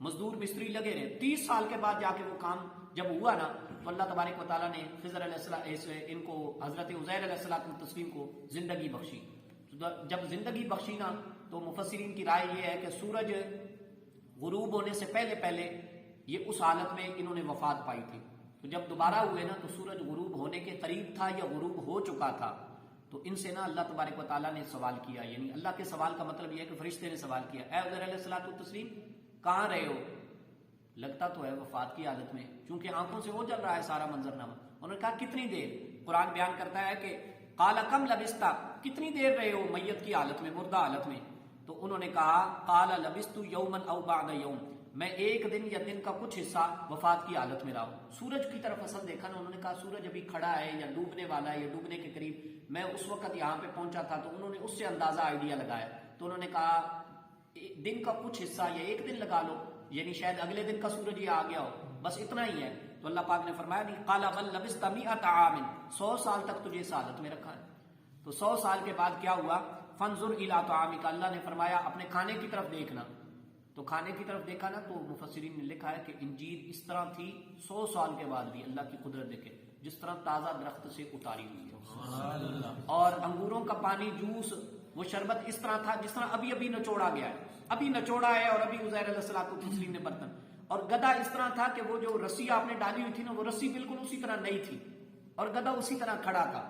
مزدور مستری لگے رہے. 30 سال کے بعد جا کے وہ کام جب ہوا نا تو اللہ تبارک و تعالیٰ نے خضر علیہ السلام ان کو، حضرت عزیر علیہ الصلوۃ والتسلیم کو زندگی بخشی. جب زندگی بخشی نا تو مفسرین کی رائے یہ ہے کہ سورج غروب ہونے سے پہلے پہلے یہ اس حالت میں انہوں نے وفات پائی تھی. تو جب دوبارہ ہوئے نا تو سورج غروب ہونے کے قریب تھا یا غروب ہو چکا تھا. تو ان سے نا اللہ تبارک و تعالیٰ نے سوال کیا، یعنی اللہ کے سوال کا مطلب یہ ہے کہ فرشتے نے سوال کیا، اے عزیر علیہ الصلوۃ والتسلیم کہاں رہے ہو؟ لگتا تو ہے وفات کی حالت میں، چونکہ آنکھوں سے وہ جل رہا ہے سارا منظرنامہ. انہوں نے کہا کتنی دیر؟ قرآن بیان کرتا ہے کہ قال کم لبستا، کتنی دیر رہے ہو میت کی حالت میں، مردہ حالت میں؟ تو انہوں نے کہا قال لبست یوما او بعد یوم، میں ایک دن یا دن کا کچھ حصہ وفات کی حالت میں رہا ہوں۔ سورج کی طرف اصل دیکھا نا، انہوں نے کہا سورج ابھی کھڑا ہے یا ڈوبنے والا ہے یا ڈوبنے کے قریب، میں اس وقت یہاں پہ پہنچا تھا، تو انہوں نے اس سے اندازہ آئیڈیا لگایا، تو انہوں نے کہا دن کا کچھ حصہ یا ایک دن لگا لو، یعنی شاید اگلے دن کا سورج یہ آ گیا ہو، بس اتنا ہی ہے۔ تو اللہ پاک نے فرمایا نہیں، قال بل لبست 100 عام، 100 سال تک تجھے اس حالت میں رکھا ہے۔ تو 100 سال کے بعد کیا ہوا؟ فانظر الی طعامک، اللہ نے فرمایا اپنے کھانے کی طرف دیکھنا۔ تو کھانے کی طرف دیکھا نا، تو مفسرین نے لکھا ہے کہ انجیر اس طرح تھی 100 سال کے بعد بھی، اللہ کی قدرت دیکھے، جس طرح تازہ درخت سے اتاری ہوئی ہے، اور انگوروں کا پانی، جوس، وہ شربت اس طرح تھا جس طرح ابھی ابھی نچوڑا گیا ہے، ابھی نچوڑا ہے، اور ابھی عزیر علیہ الصلوۃ والتسلیم نے برتن۔ اور گدھا اس طرح تھا کہ وہ جو رسی آپ نے ڈالی ہوئی تھی نا، وہ رسی بالکل اسی طرح نہیں تھی، اور گدھا اسی طرح کھڑا تھا،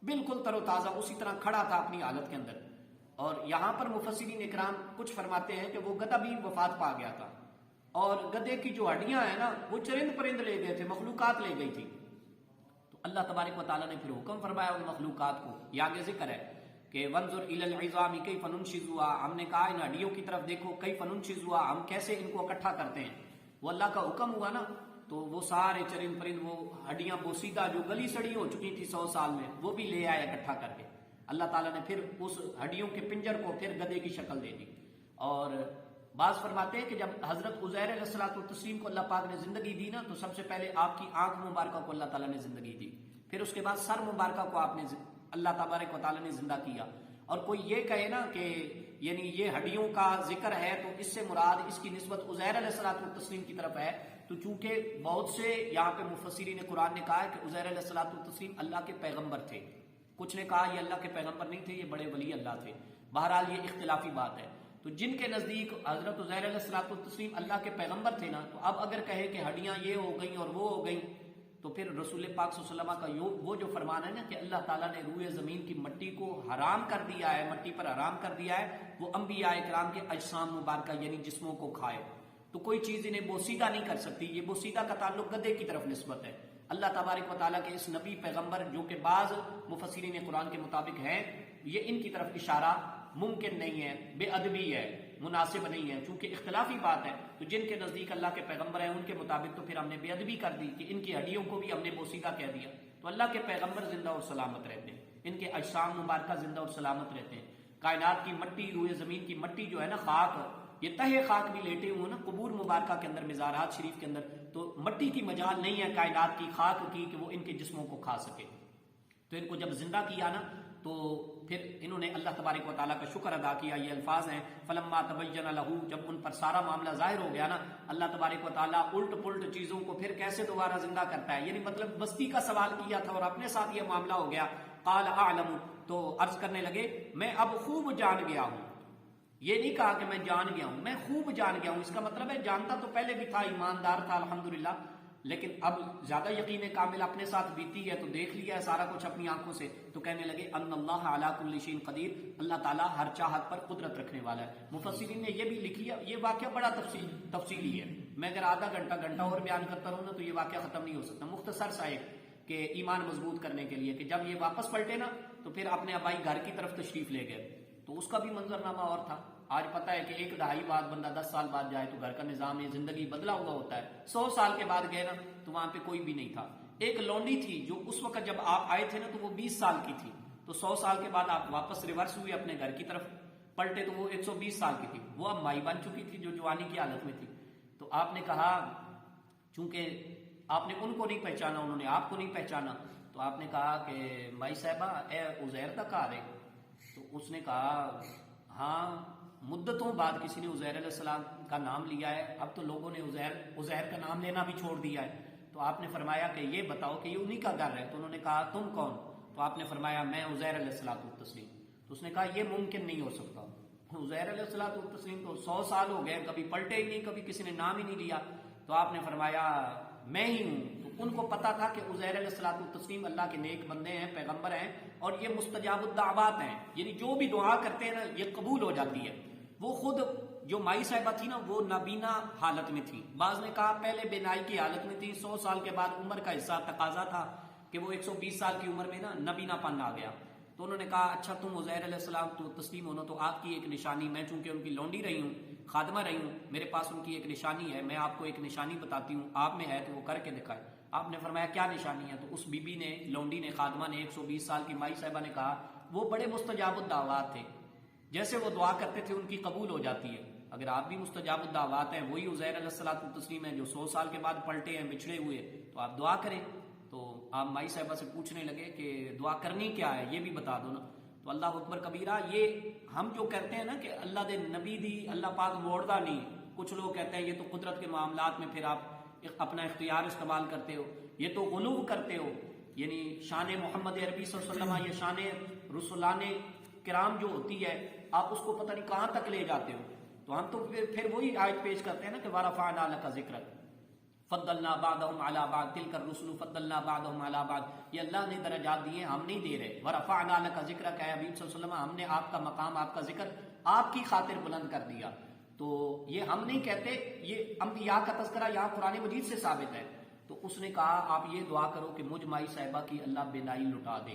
بالکل تر و تازہ اسی طرح کھڑا تھا اپنی حالت کے اندر۔ اور یہاں پر مفسرین اکرام کچھ فرماتے ہیں کہ وہ گدھا بھی وفات پا گیا تھا، اور گدھے کی جو ہڈیاں ہیں نا، وہ چرند پرند لے گئے تھے، مخلوقات لے گئی تھی۔ تو اللہ تبارک و تعالیٰ نے پھر حکم فرمایا ان مخلوقات کو، یہ آگے ذکر ہے کہ وانظر الی العظام کیف ننشزها، ہم نے کہا ان ہڈیوں کی طرف دیکھو، کیف ننشزها، ہم کیسے ان کو اکٹھا کرتے ہیں۔ وہ اللہ کا حکم ہوا نا، تو وہ سارے چرند پرند، وہ ہڈیاں بوسیدہ جو گلی سڑی ہو چکی تھی 100 سال میں، وہ بھی لے آئے اکٹھا کر کے۔ اللہ تعالیٰ نے پھر اس ہڈیوں کے پنجر کو پھر گدھے کی شکل دے دی۔ اور بعض فرماتے ہیں کہ جب حضرت عزیر علیہ الصلوۃ والتسلیم کو اللہ پاک نے زندگی دی نا، تو سب سے پہلے آپ کی آنکھ مبارکہ کو اللہ تعالیٰ نے زندگی دی، پھر اس کے بعد سر مبارکہ کو آپ نے اللہ تبارک و تعالیٰ نے زندہ کیا۔ اور کوئی یہ کہے نا کہ یعنی یہ ہڈیوں کا ذکر ہے تو اس سے مراد اس کی نسبت عزیر علیہ الصلوۃ والتسلیم کی طرف ہے، تو چونکہ بہت سے یہاں پہ مفسرین قرآن نے کہا ہے کہ عزیر علیہ الصلوۃ والتسلیم اللہ کے پیغمبر تھے، کچھ نے کہا یہ اللہ کے پیغمبر نہیں تھے، یہ بڑے ولی اللہ تھے، بہرحال یہ اختلافی بات ہے۔ تو جن کے نزدیک حضرت عزیر علیہ الصلوۃ والتسلیم اللہ کے پیغمبر تھے نا، تو اب اگر کہے کہ ہڈیاں یہ ہو گئیں اور وہ ہو گئیں، تو پھر رسول پاک صلی اللہ علیہ وسلم کا وہ جو فرمان ہے نا کہ اللہ تعالیٰ نے روئے زمین کی مٹی کو حرام کر دیا ہے، مٹی پر حرام کر دیا ہے، وہ انبیاء کرام کے اجسام مبارکہ یعنی جسموں کو کھائے، تو کوئی چیز انہیں بوسیدہ نہیں کر سکتی۔ یہ بوسیدہ کا تعلق گدھے کی طرف نسبت ہے۔ اللہ تبارک و تعالیٰ کے اس نبی پیغمبر جو کہ بعض مفسرین قرآن کے مطابق ہیں، یہ ان کی طرف اشارہ ممکن نہیں ہے، بے ادبی ہے، مناسب نہیں ہے، چونکہ اختلافی بات ہے۔ تو جن کے نزدیک اللہ کے پیغمبر ہیں ان کے مطابق تو پھر ہم نے بے ادبی کر دی کہ ان کی ہڈیوں کو بھی ہم نے بوسیدہ کہہ دیا۔ تو اللہ کے پیغمبر زندہ اور سلامت رہتے ہیں، ان کے اجسام مبارکہ زندہ اور سلامت رہتے ہیں۔ کائنات کی مٹی، روئے زمین کی مٹی جو ہے نا، خاک، یہ تہے خاک بھی لیٹے ہوئے نا قبور مبارکہ کے اندر، مزارات شریف کے اندر، تو مٹی کی مجال نہیں ہے کائنات کی خاک کی کہ وہ ان کے جسموں کو کھا سکے۔ تو ان کو جب زندہ کیا نا، تو پھر انہوں نے اللہ تبارک و تعالیٰ کا شکر ادا کیا۔ یہ الفاظ ہیں فلما تبین لہ، جب ان پر سارا معاملہ ظاہر ہو گیا نا، اللہ تبارک و تعالیٰ الٹ پلٹ چیزوں کو پھر کیسے دوبارہ زندہ کرتا ہے، یعنی مطلب بستی کا سوال کیا تھا اور اپنے ساتھ یہ معاملہ ہو گیا۔ قال اعلم، تو عرض کرنے لگے میں اب خوب جان گیا ہوں، یہ نہیں کہا کہ میں جان گیا ہوں، میں خوب جان گیا ہوں، اس کا مطلب ہے جانتا تو پہلے بھی تھا، ایماندار تھا الحمدللہ، لیکن اب زیادہ یقین کامل اپنے ساتھ بیتی ہے تو دیکھ لیا ہے سارا کچھ اپنی آنکھوں سے، تو کہنے لگے ان اللہ علی کل شیء قدیر، اللہ تعالیٰ ہر چاہت پر قدرت رکھنے والا ہے۔ مفسرین نے یہ بھی لکھی ہے، یہ واقعہ بڑا تفصیلی ہے، میں اگر آدھا گھنٹہ اور بیان کرتا رہوں نا تو یہ واقعہ ختم نہیں ہو سکتا۔ مختصر سا ایک کہ ایمان مضبوط کرنے کے لیے کہ جب یہ واپس پلٹے نا تو پھر اپنے آبائی گھر کی طرف تشریف لے گئے، تو اس کا بھی منظرنامہ اور تھا۔ آج پتہ ہے کہ 1-2.5 بعد بندہ 10 سال بعد جائے تو گھر کا نظام، یہ زندگی بدلا ہوا ہوتا ہے۔ 100 سال کے بعد گئے نا تو وہاں پہ کوئی بھی نہیں تھا۔ ایک لونڈی تھی جو اس وقت جب آپ آئے تھے نا تو وہ 20 سال کی تھی، تو 100 سال کے بعد آپ واپس ریورس ہوئے اپنے گھر کی طرف پلٹے تو وہ 120 سال کی تھی، وہ اب مائی بن چکی تھی جو جوانی کی حالت میں تھی۔ تو آپ نے کہا، چونکہ آپ نے ان کو نہیں پہچانا، انہوں نے آپ کو نہیں پہچانا، تو آپ نے کہا کہ مائی صاحبہ اے عزیر تک آ رہے؟ تو اس نے کہا ہاں، مدتوں بعد کسی نے عزیر علیہ السلام کا نام لیا ہے، اب تو لوگوں نے عزیر کا نام لینا بھی چھوڑ دیا ہے۔ تو آپ نے فرمایا کہ یہ بتاؤ کہ یہ انہی کا گھر ہے؟ تو انہوں نے کہا تم کون؟ تو آپ نے فرمایا میں عزیر علیہ الصلوۃ والتسلیم۔ تو اس نے کہا یہ ممکن نہیں ہو سکتا، عزیر علیہ الصلوۃ والتسلیم تو 100 سال ہو گئے، کبھی پلٹے ہی نہیں، کبھی کسی نے نام ہی نہیں لیا۔ تو آپ نے فرمایا میں ہی ہوں۔ تو ان کو پتا تھا کہ عزیر علیہ الصلوۃ والتسلیم اللہ کے نیک بندے ہیں، پیغمبر ہیں، اور یہ مستجاب الدعوات ہیں، یعنی جو بھی دعا کرتے ہیں نا یہ قبول ہو جاتی ہے۔ وہ خود جو مائی صاحبہ تھی نا وہ نابینا حالت میں تھی، بعض نے کہا پہلے بینائی کی حالت میں تھی، 100 سال کے بعد عمر کا حصہ تقاضا تھا، کہ وہ 120 سال کی عمر میں نا نبینا پن آ گیا. تو انہوں نے کہا اچھا تم عزیر علیہ السلام تو تسلیم ہونا تو آپ کی ایک نشانی, میں چونکہ ان کی لونڈی رہی ہوں, خادمہ رہی ہوں, میرے پاس ان کی ایک نشانی ہے, میں آپ کو ایک نشانی بتاتی ہوں, آپ میں ہے تو وہ کر کے دکھائے. آپ نے فرمایا کیا نشانی ہے؟ تو اس بی بی نے, لونڈی نے, خادمہ نے, 120 سال کی مائی صاحبہ نے کہا وہ بڑے مستجاب الدعوات تھے, جیسے وہ دعا کرتے تھے ان کی قبول ہو جاتی ہے. اگر آپ بھی مستجاب الدعوات ہیں, وہی عزیر علیہ الصلوۃ والتسلیم ہیں جو 100 سال کے بعد پلٹے ہیں, بچھڑے ہوئے, تو آپ دعا کریں. تو آپ مائی صاحبہ سے پوچھنے لگے کہ دعا کرنی کیا ہے, یہ بھی بتا دو نا. تو اللہ اکبر کبیرہ, یہ ہم جو کہتے ہیں نا کہ اللہ دے نبی دی اللہ پاک موڑدا نہیں, کچھ لوگ کہتے ہیں یہ تو قدرت کے معاملات میں پھر آپ اپنا اختیار استعمال کرتے ہو, یہ تو غلو کرتے ہو, یعنی شان محمد عربی صلی اللہ علیہ وسلم یا شان رسولان کرام جو ہوتی ہے آپ اس کو پتہ نہیں کہاں تک لے جاتے ہو. تو ہم تو پھر وہی آیت پیش کرتے ہیں نا کہ وَرَفَعْنَا لَكَ ذِكْرَكَ فَضَّلْنَا بَعْضَهُمْ عَلَى بَعْضٍ تِلْكَ الرُّسُلُ فَضَّلْنَا بَعْضَهُمْ عَلَى بَعْضٍ, یہ اللہ نے درجات دیے, ہم نہیں دے رہے. وَرَفَعْنَا لَكَ ذِكْرَكَ اے حبیب صلی اللہ علیہ وسلم, ہم نے آپ کا مقام, آپ کا ذکر آپ کی خاطر بلند کر دیا. تو یہ ہم نہیں کہتے, یہ انبیاء کا تذکرہ یہاں قرآن مجید سے ثابت ہے. تو اس نے کہا آپ یہ دعا کرو کہ مجھ مائی صاحبہ کی اللہ بینائی لٹا دے.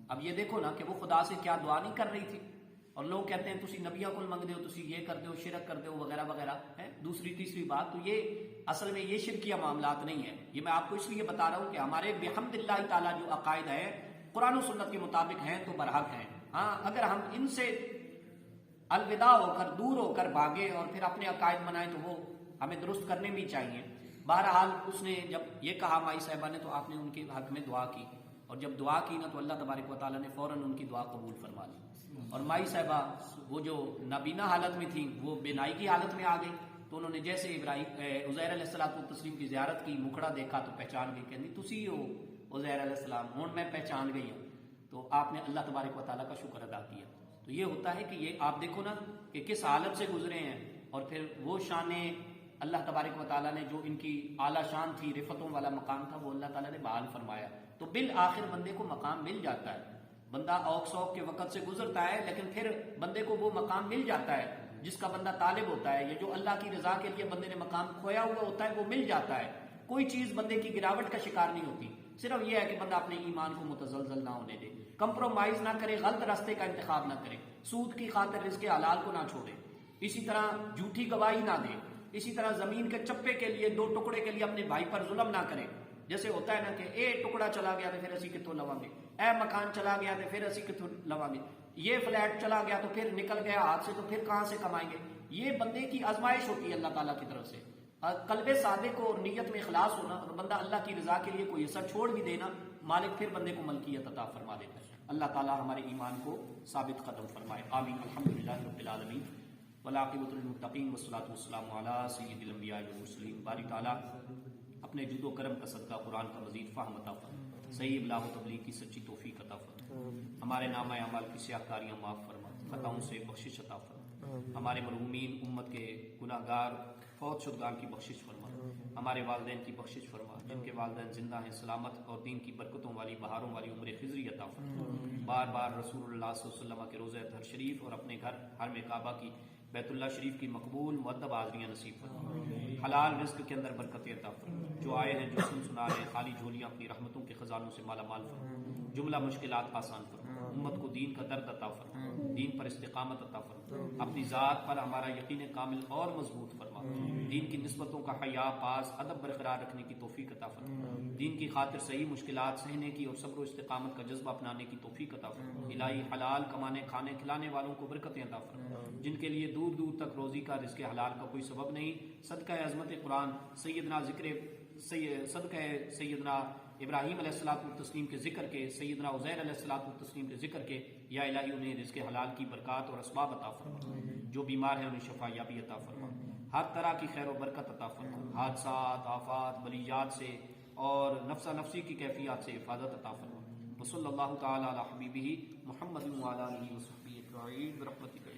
اب یہ دیکھو نا کہ وہ خدا سے کیا دعا نہیں کر رہی تھی, اور لوگ کہتے ہیں تسی نبیوں کو منگ دے ہو, تسی یہ کر دے ہو, شرک کر دے ہو وغیرہ وغیرہ ہے. دوسری تیسری بات, تو یہ اصل میں یہ شرکیہ معاملات نہیں ہے. یہ میں آپ کو اس لیے بتا رہا ہوں کہ ہمارے بحمد اللہ تعالیٰ جو عقائد ہیں قرآن و سنت کے مطابق ہیں تو برحق ہیں. ہاں اگر ہم ان سے الوداع ہو کر, دور ہو کر بھاگے اور پھر اپنے عقائد بنائیں تو وہ ہمیں درست کرنے بھی چاہیے. بہرحال اس نے جب یہ کہا مائی صاحبہ نے, تو آپ نے ان کے حق میں دعا کی, اور جب دعا کی نا تو اللہ تبارک و تعالیٰ نے فوراً ان کی دعا قبول فرما لی. اور مائی صاحبہ وہ جو نابینا حالت میں تھیں وہ بینائی کی حالت میں آ گئی. تو انہوں نے جیسے عزیر علیہ الصلوۃ والتسلیم کی زیارت کی, مکھڑا دیکھا تو پہچان گئی, کہنی تسی ہو عزیر علیہ السلام, ہوں میں پہچان گئی ہوں. تو آپ نے اللہ تبارک و تعالیٰ کا شکر ادا کیا. تو یہ ہوتا ہے کہ یہ آپ دیکھو نا کہ کس حالت سے گزرے ہیں, اور پھر وہ شان اللہ تبارک و تعالیٰ نے جو ان کی اعلیٰ شان تھی, رفتوں والا مقام تھا, وہ اللہ تعالیٰ نے بحال فرمایا. تو بالآخر بندے کو مقام مل جاتا ہے. بندہ اوق سوق کے وقت سے گزرتا ہے, لیکن پھر بندے کو وہ مقام مل جاتا ہے جس کا بندہ طالب ہوتا ہے. یہ جو اللہ کی رضا کے لیے بندے نے مقام کھویا ہوا ہوتا ہے وہ مل جاتا ہے. کوئی چیز بندے کی گراوٹ کا شکار نہیں ہوتی. صرف یہ ہے کہ بندہ اپنے ایمان کو متزلزل نہ ہونے دے, کمپرومائز نہ کرے, غلط راستے کا انتخاب نہ کرے, سود کی خاطر رزق حلال کو نہ چھوڑے, اسی طرح جھوٹی گواہی نہ دے, اسی طرح زمین کے چپے کے لیے, 2 ٹکڑے کے لیے اپنے بھائی پر ظلم نہ کرے. جیسے ہوتا ہے نا کہ اے ٹکڑا چلا گیا تو پھر اسی کتوں لواں گے, اے مکان چلا گیا تو پھر اسی کتوں لواں گے, یہ فلیٹ چلا گیا تو پھر نکل گیا ہاتھ سے تو پھر کہاں سے کمائیں گے. یہ بندے کی آزمائش ہوتی ہے اللہ تعالیٰ کی طرف سے. قلب صادق اور نیت میں اخلاص ہونا, اور بندہ اللہ کی رضا کے لیے کوئی حصہ چھوڑ بھی دینا, مالک پھر بندے کو ملکیت عطا فرما دیتا ہے. اللہ تعالیٰ ہمارے ایمان کو ثابت قدم فرمائے. آمین. الحمدللہ رب العالمین والعاقبۃ للمتقین والصلاۃ والسلام علی سید الانبیاء والمرسلین. باری تعالیٰ اپنے جود و کرم کا صدقہ قرآن کا مزید فہم عطا فرما, صحیح ابلاغ و تبلیغ کی سچی توفیق عطا فرما, ہمارے نامہ اعمال کی سیاہ کاریاں معاف فرما, خطاؤں سے بخشش عطا فرما, ہمارے مرحومین امت کے گناہ گار فوت شدگان کی بخشش فرما, ہمارے والدین کی بخشش فرما, جن کے والدین زندہ ہیں سلامت اور دین کی برکتوں والی بہاروں والی عمر خضری عطا فرما. بار بار رسول اللہ صلی اللہ علیہ وسلم کے روضہ اطہر شریف اور اپنے گھر حرم کعبہ کی بیت اللہ شریف کی مقبول مؤدب حاضریاں نصیب فرما, حلال رزق کے اندر برکت عطا فرما, جو آئے ہیں جو سنا رہے ہیں خالی جھولیاں اپنی رحمتوں کے خزانوں سے مالا مال فرما, جملہ مشکلات آسان فرما, امت کو دین کا درد عطا فرما, دین پر استقامت عطا فرما, اپنی ذات پر ہمارا یقین کامل اور مضبوط فرما, دین کی نسبتوں کا حیا پاس ادب برقرار رکھنے کی توفیق عطا فرما, دین کی خاطر صحیح مشکلات سہنے کی اور صبر و استقامت کا جذبہ اپنانے کی توفیق عطا فرما. الہی حلال کمانے کھانے کھلانے والوں کو برکتیں عطا فرما, جن کے لیے دور دور تک روزی کا رزق حلال کا کوئی سبب نہیں. صدقہ عظمت قرآن سیدنا صدقہ سیدنا ابراہیم علیہ الصلوۃ والتسلیم کے ذکر کے, سیدنا عزیر علیہ الصلوۃ والتسلیم کے ذکر کے, یا الہی انہیں رزق حلال کی برکات اور اسباب عطا فرما, جو بیمار ہیں انہیں شفا یابی عطا فرما, ہر طرح کی خیر و برکت عطا فرما, حادثات آفات بلیات سے اور نفسا نفسی کی کیفیات سے حفاظت عطا فرما. وصلی اللہ تعالی علی حبیبہ محمد وعلی آلہ وصحبہ اجمعین برحمتک.